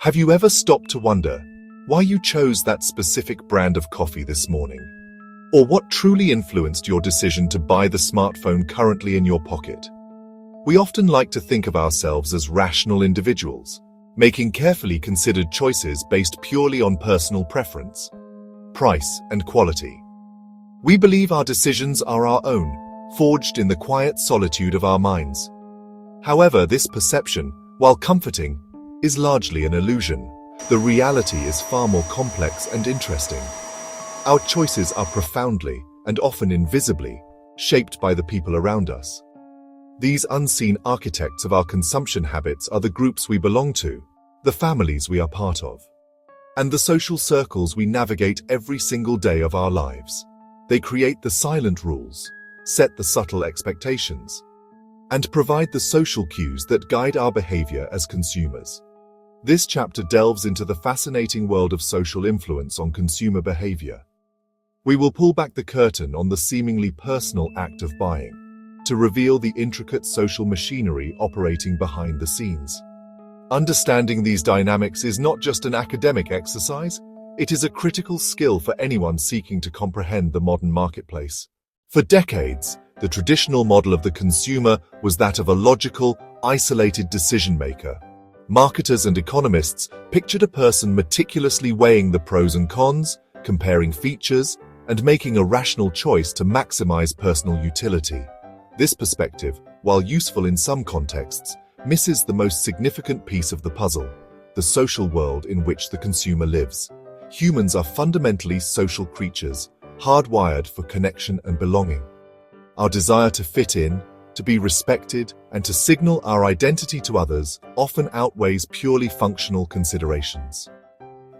Have you ever stopped to wonder why you chose that specific brand of coffee this morning? Or what truly influenced your decision to buy the smartphone currently in your pocket? We often like to think of ourselves as rational individuals, making carefully considered choices based purely on personal preference, price, and quality. We believe our decisions are our own, forged in the quiet solitude of our minds. However, this perception, while comforting, is largely an illusion. The reality is far more complex and interesting. Our choices are profoundly, and often invisibly, shaped by the people around us. These unseen architects of our consumption habits are the groups we belong to, the families we are part of, and the social circles we navigate every single day of our lives. They create the silent rules, set the subtle expectations, and provide the social cues that guide our behavior as consumers. This chapter delves into the fascinating world of social influence on consumer behavior. We will pull back the curtain on the seemingly personal act of buying, to reveal the intricate social machinery operating behind the scenes. Understanding these dynamics is not just an academic exercise, it is a critical skill for anyone seeking to comprehend the modern marketplace. For decades, the traditional model of the consumer was that of a logical, isolated decision-maker. Marketers and economists pictured a person meticulously weighing the pros and cons, comparing features, and making a rational choice to maximize personal utility. This perspective, while useful in some contexts, misses the most significant piece of the puzzle: the social world in which the consumer lives. Humans are fundamentally social creatures, hardwired for connection and belonging. Our desire to fit in, to be respected, and to signal our identity to others often outweighs purely functional considerations.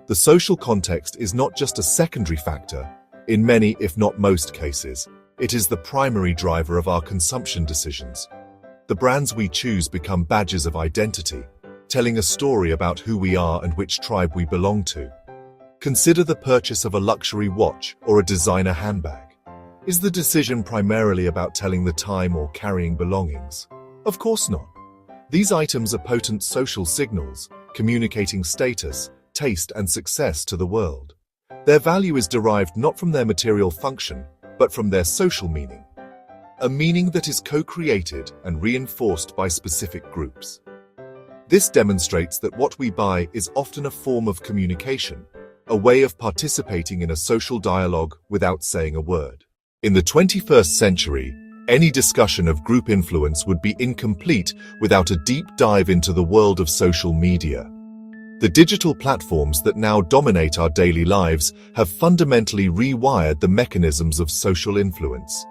The social context is not just a secondary factor. In many, if not most cases, it is the primary driver of our consumption decisions. The brands we choose become badges of identity, telling a story about who we are and which tribe we belong to. Consider the purchase of a luxury watch or a designer handbag. Is the decision primarily about telling the time or carrying belongings? Of course not. These items are potent social signals, communicating status, taste, and success to the world. Their value is derived not from their material function, but from their social meaning. A meaning that is co-created and reinforced by specific groups. This demonstrates that what we buy is often a form of communication, a way of participating in a social dialogue without saying a word. In the 21st century, any discussion of group influence would be incomplete without a deep dive into the world of social media. The digital platforms that now dominate our daily lives have fundamentally rewired the mechanisms of social influence.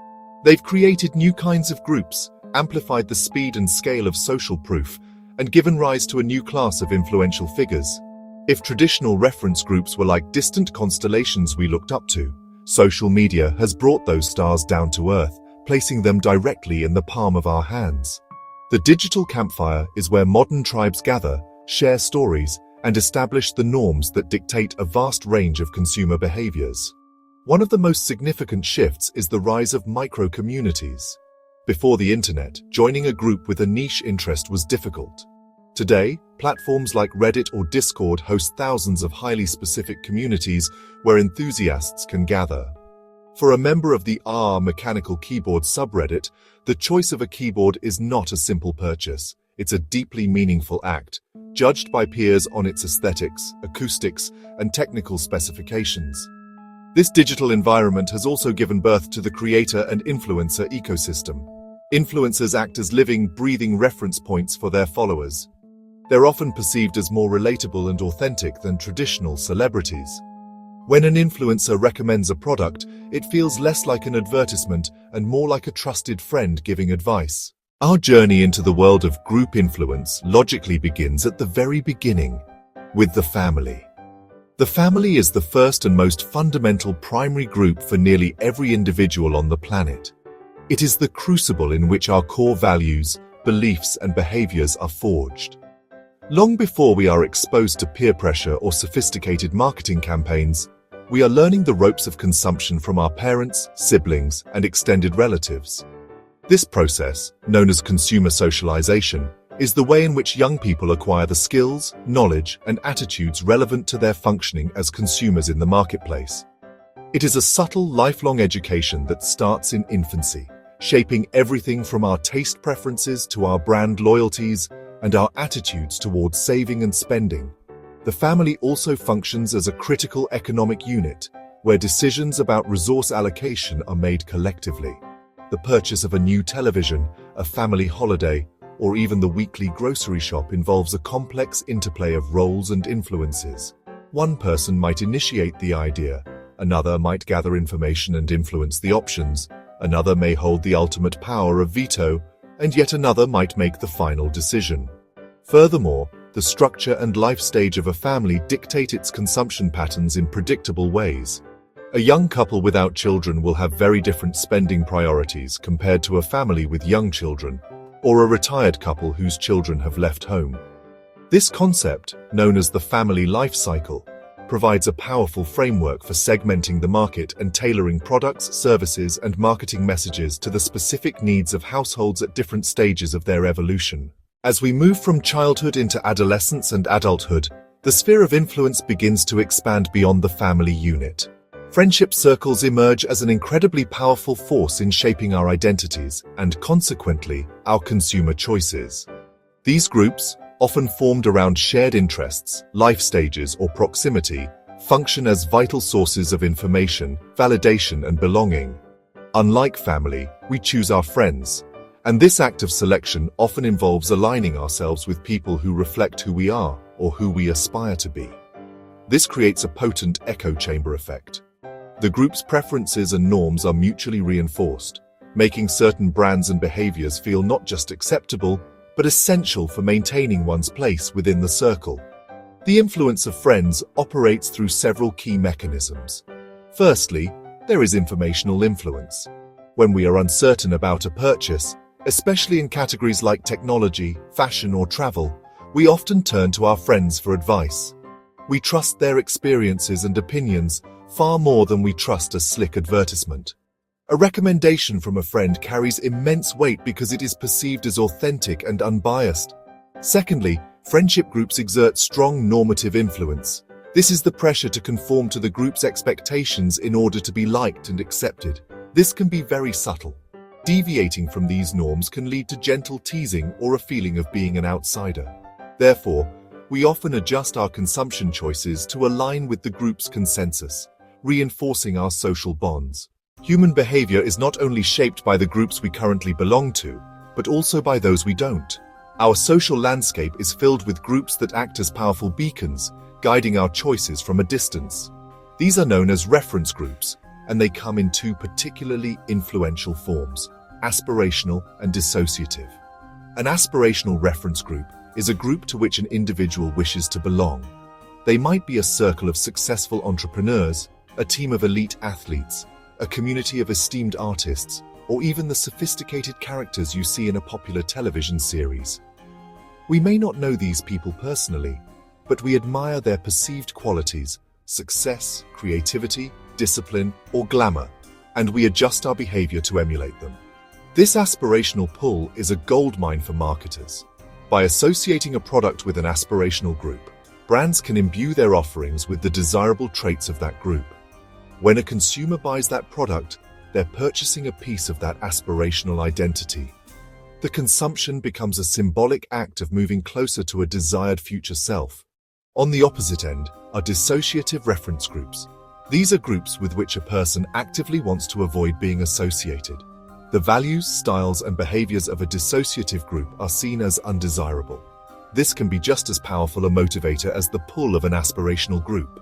They've created new kinds of groups, amplified the speed and scale of social proof, and given rise to a new class of influential figures. If traditional reference groups were like distant constellations we looked up to, social media has brought those stars down to earth, placing them directly in the palm of our hands. The digital campfire is where modern tribes gather, share stories, and establish the norms that dictate a vast range of consumer behaviors. One of the most significant shifts is the rise of micro-communities. Before the internet, joining a group with a niche interest was difficult. Today, platforms like Reddit or Discord host thousands of highly specific communities where enthusiasts can gather. For a member of the mechanical keyboard subreddit, the choice of a keyboard is not a simple purchase. It's a deeply meaningful act, judged by peers on its aesthetics, acoustics, and technical specifications. This digital environment has also given birth to the creator and influencer ecosystem. Influencers act as living, breathing reference points for their followers. They're often perceived as more relatable and authentic than traditional celebrities. When an influencer recommends a product, it feels less like an advertisement and more like a trusted friend giving advice. Our journey into the world of group influence logically begins at the very beginning, with the family. The family is the first and most fundamental primary group for nearly every individual on the planet. It is the crucible in which our core values, beliefs, and behaviors are forged. Long before we are exposed to peer pressure or sophisticated marketing campaigns, we are learning the ropes of consumption from our parents, siblings, and extended relatives. This process, known as consumer socialization, is the way in which young people acquire the skills, knowledge, and attitudes relevant to their functioning as consumers in the marketplace. It is a subtle, lifelong education that starts in infancy, shaping everything from our taste preferences to our brand loyalties and our attitudes towards saving and spending. The family also functions as a critical economic unit, where decisions about resource allocation are made collectively. The purchase of a new television, a family holiday, or even the weekly grocery shop involves a complex interplay of roles and influences. One person might initiate the idea, another might gather information and influence the options, another may hold the ultimate power of veto, and yet another might make the final decision. Furthermore, the structure and life stage of a family dictate its consumption patterns in predictable ways. A young couple without children will have very different spending priorities compared to a family with young children, or a retired couple whose children have left home. This concept, known as the family life cycle, provides a powerful framework for segmenting the market and tailoring products, services, and marketing messages to the specific needs of households at different stages of their evolution. As we move from childhood into adolescence and adulthood, the sphere of influence begins to expand beyond the family unit. Friendship circles emerge as an incredibly powerful force in shaping our identities and, consequently, our consumer choices. These groups, often formed around shared interests, life stages, or proximity, function as vital sources of information, validation, and belonging. Unlike family, we choose our friends, and this act of selection often involves aligning ourselves with people who reflect who we are or who we aspire to be. This creates a potent echo chamber effect. The group's preferences and norms are mutually reinforced, making certain brands and behaviors feel not just acceptable, but essential for maintaining one's place within the circle. The influence of friends operates through several key mechanisms. Firstly, there is informational influence. When we are uncertain about a purchase, especially in categories like technology, fashion, or travel, we often turn to our friends for advice. We trust their experiences and opinions far more than we trust a slick advertisement. A recommendation from a friend carries immense weight because it is perceived as authentic and unbiased. Secondly, friendship groups exert strong normative influence. This is the pressure to conform to the group's expectations in order to be liked and accepted. This can be very subtle. Deviating from these norms can lead to gentle teasing or a feeling of being an outsider. Therefore, we often adjust our consumption choices to align with the group's consensus, reinforcing our social bonds. Human behavior is not only shaped by the groups we currently belong to, but also by those we don't. Our social landscape is filled with groups that act as powerful beacons, guiding our choices from a distance. These are known as reference groups, and they come in two particularly influential forms: aspirational and dissociative. An aspirational reference group is a group to which an individual wishes to belong. They might be a circle of successful entrepreneurs, a team of elite athletes, a community of esteemed artists, or even the sophisticated characters you see in a popular television series. We may not know these people personally, but we admire their perceived qualities, success, creativity, discipline, or glamour, and we adjust our behavior to emulate them. This aspirational pull is a goldmine for marketers. By associating a product with an aspirational group, brands can imbue their offerings with the desirable traits of that group. When a consumer buys that product, they're purchasing a piece of that aspirational identity. The consumption becomes a symbolic act of moving closer to a desired future self. On the opposite end are dissociative reference groups. These are groups with which a person actively wants to avoid being associated. The values, styles, and behaviors of a dissociative group are seen as undesirable. This can be just as powerful a motivator as the pull of an aspirational group.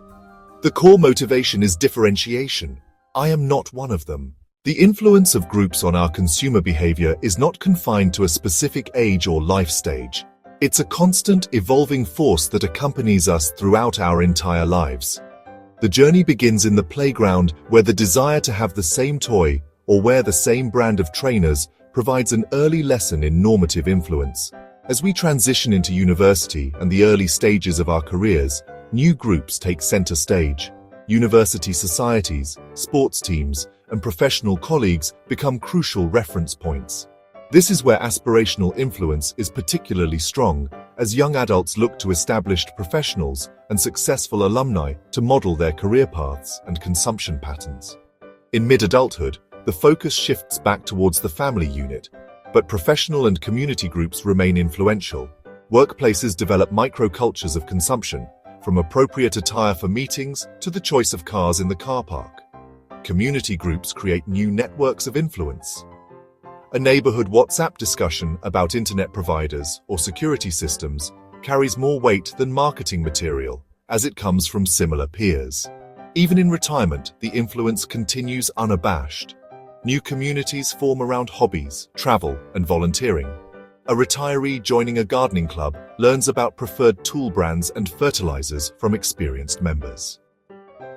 The core motivation is differentiation. I am not one of them. The influence of groups on our consumer behavior is not confined to a specific age or life stage. It's a constant, evolving force that accompanies us throughout our entire lives. The journey begins in the playground, where the desire to have the same toy or wear the same brand of trainers provides an early lesson in normative influence. As we transition into university and the early stages of our careers, new groups take center stage. University societies, sports teams, and professional colleagues become crucial reference points. This is where aspirational influence is particularly strong, as young adults look to established professionals and successful alumni to model their career paths and consumption patterns. In mid-adulthood, the focus shifts back towards the family unit, but professional and community groups remain influential. Workplaces develop microcultures of consumption, from appropriate attire for meetings to the choice of cars in the car park. Community groups create new networks of influence. A neighborhood WhatsApp discussion about internet providers or security systems carries more weight than marketing material, as it comes from similar peers. Even in retirement, the influence continues unabashed. New communities form around hobbies, travel, and volunteering. A retiree joining a gardening club learns about preferred tool brands and fertilizers from experienced members.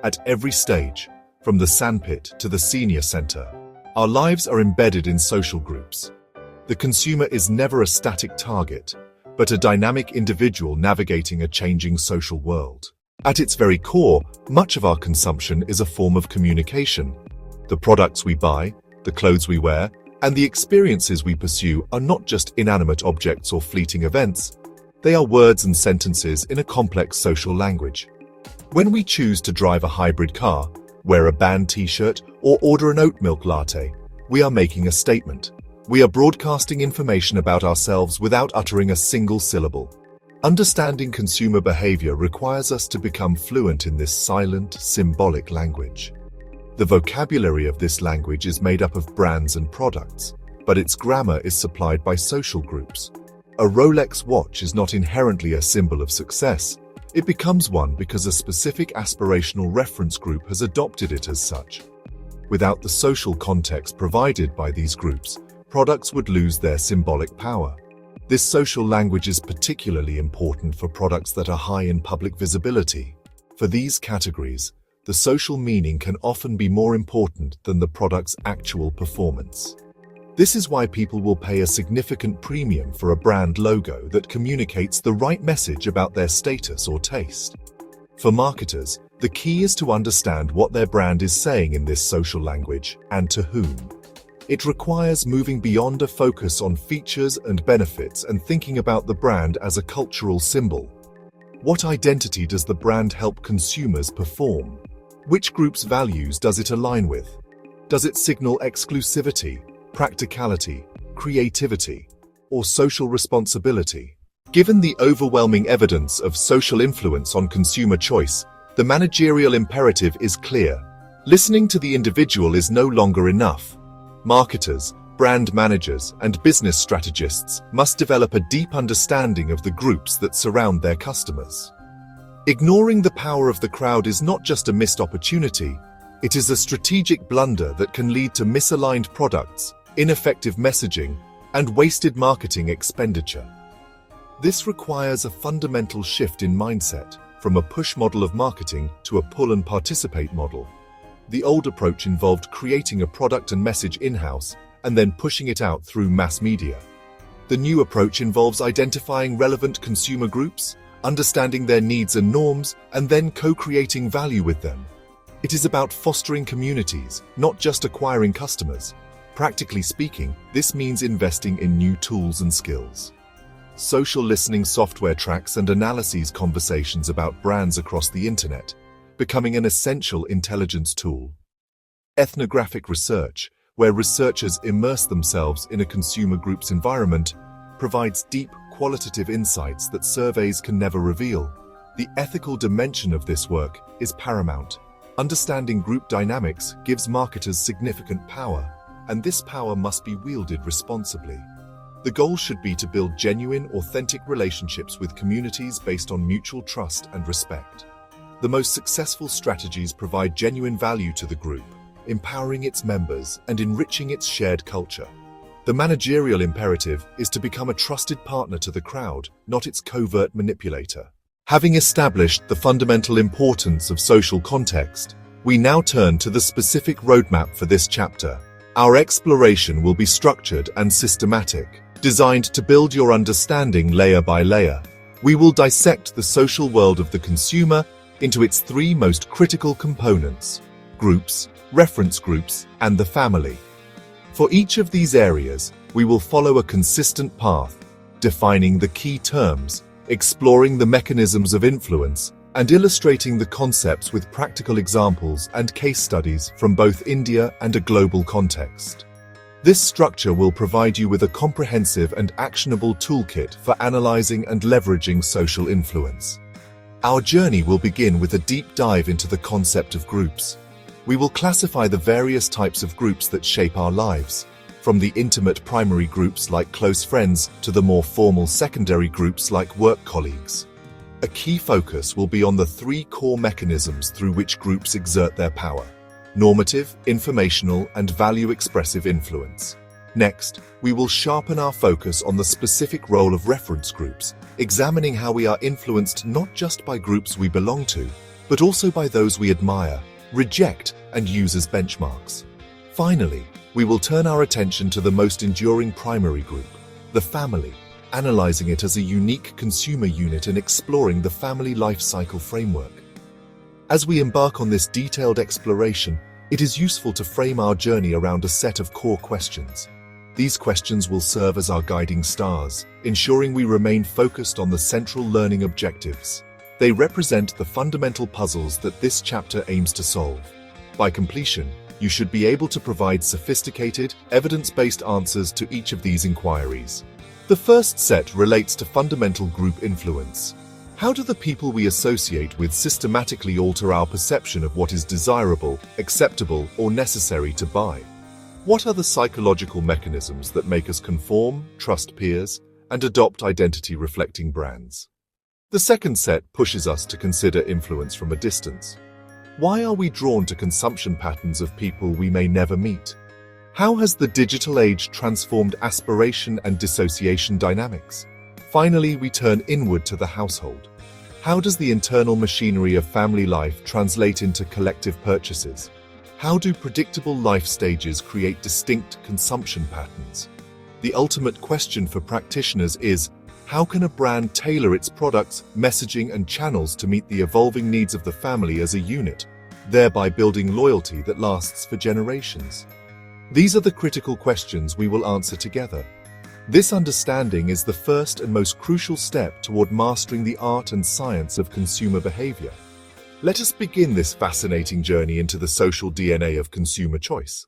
At every stage, from the sandpit to the senior center, our lives are embedded in social groups. The consumer is never a static target, but a dynamic individual navigating a changing social world. At its very core, much of our consumption is a form of communication. The products we buy, the clothes we wear, and the experiences we pursue are not just inanimate objects or fleeting events. They are words and sentences in a complex social language. When we choose to drive a hybrid car, wear a band t-shirt, or order an oat milk latte, we are making a statement. We are broadcasting information about ourselves without uttering a single syllable. Understanding consumer behavior requires us to become fluent in this silent, symbolic language. The vocabulary of this language is made up of brands and products, but its grammar is supplied by social groups. A Rolex watch is not inherently a symbol of success. It becomes one because a specific aspirational reference group has adopted it as such. Without the social context provided by these groups, products would lose their symbolic power. This social language is particularly important for products that are high in public visibility. For these categories, the social meaning can often be more important than the product's actual performance. This is why people will pay a significant premium for a brand logo that communicates the right message about their status or taste. For marketers, the key is to understand what their brand is saying in this social language and to whom. It requires moving beyond a focus on features and benefits and thinking about the brand as a cultural symbol. What identity does the brand help consumers perform? Which group's values does it align with? Does it signal exclusivity, practicality, creativity, or social responsibility? Given the overwhelming evidence of social influence on consumer choice, the managerial imperative is clear. Listening to the individual is no longer enough. Marketers, brand managers, and business strategists must develop a deep understanding of the groups that surround their customers. Ignoring the power of the crowd is not just a missed opportunity, it is a strategic blunder that can lead to misaligned products, ineffective messaging, and wasted marketing expenditure. This requires a fundamental shift in mindset, from a push model of marketing to a pull and participate model. The old approach involved creating a product and message in-house and then pushing it out through mass media. The new approach involves identifying relevant consumer groups, understanding their needs and norms, and then co-creating value with them. It is about fostering communities, not just acquiring customers. Practically speaking, this means investing in new tools and skills. Social listening software tracks and analyses conversations about brands across the internet, becoming an essential intelligence tool. Ethnographic research, where researchers immerse themselves in a consumer group's environment, provides deep, qualitative insights that surveys can never reveal. The ethical dimension of this work is paramount. Understanding group dynamics gives marketers significant power, and this power must be wielded responsibly. The goal should be to build genuine, authentic relationships with communities based on mutual trust and respect. The most successful strategies provide genuine value to the group, empowering its members and enriching its shared culture. The managerial imperative is to become a trusted partner to the crowd, not its covert manipulator. Having established the fundamental importance of social context, we now turn to the specific roadmap for this chapter. Our exploration will be structured and systematic, designed to build your understanding layer by layer. We will dissect the social world of the consumer into its three most critical components: groups, reference groups, and the family. For each of these areas, we will follow a consistent path, defining the key terms, exploring the mechanisms of influence, and illustrating the concepts with practical examples and case studies from both India and a global context. This structure will provide you with a comprehensive and actionable toolkit for analyzing and leveraging social influence. Our journey will begin with a deep dive into the concept of groups. We will classify the various types of groups that shape our lives, from the intimate primary groups like close friends to the more formal secondary groups like work colleagues. A key focus will be on the three core mechanisms through which groups exert their power: normative, informational, and value-expressive influence. Next, we will sharpen our focus on the specific role of reference groups, examining how we are influenced not just by groups we belong to, but also by those we admire, reject, and use as benchmarks. Finally, we will turn our attention to the most enduring primary group, the family, analyzing it as a unique consumer unit and exploring the family life cycle framework. As we embark on this detailed exploration, it is useful to frame our journey around a set of core questions. These questions will serve as our guiding stars, ensuring we remain focused on the central learning objectives. They represent the fundamental puzzles that this chapter aims to solve. By completion, you should be able to provide sophisticated, evidence-based answers to each of these inquiries. The first set relates to fundamental group influence. How do the people we associate with systematically alter our perception of what is desirable, acceptable, or necessary to buy? What are the psychological mechanisms that make us conform, trust peers, and adopt identity-reflecting brands? The second set pushes us to consider influence from a distance. Why are we drawn to consumption patterns of people we may never meet? How has the digital age transformed aspiration and dissociation dynamics? Finally, we turn inward to the household. How does the internal machinery of family life translate into collective purchases? How do predictable life stages create distinct consumption patterns? The ultimate question for practitioners is, how can a brand tailor its products, messaging, and channels to meet the evolving needs of the family as a unit, thereby building loyalty that lasts for generations? These are the critical questions we will answer together. This understanding is the first and most crucial step toward mastering the art and science of consumer behavior. Let us begin this fascinating journey into the social DNA of consumer choice.